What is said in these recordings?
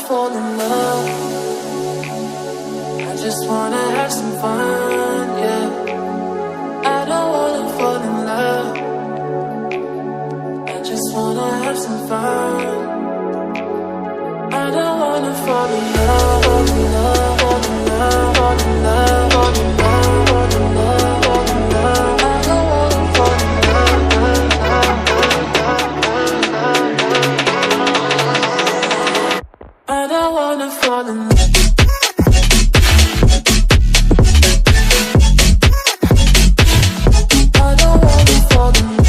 fall in love. I just wanna have some fun, yeah. I don't wanna fall in love. I just wanna have some fun. I don't wanna fall in love, fall in love, fall in love, fall in love, fall in love, fall in love, fall in love. I don't wanna fall in love, I don't wanna fall in love.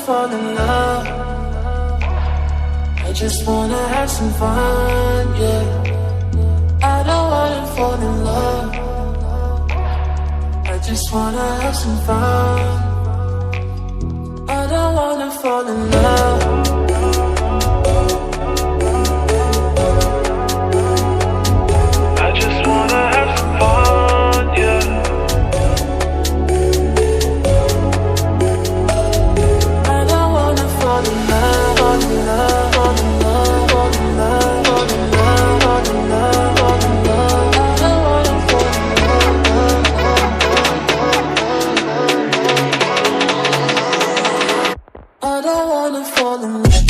Fall in love. I just wanna have some fun, yeah. I don't wanna fall in love. I just wanna have some fun. I don't wanna fall in love. I just wanna have some fun, yeah. I don't wanna fall in love.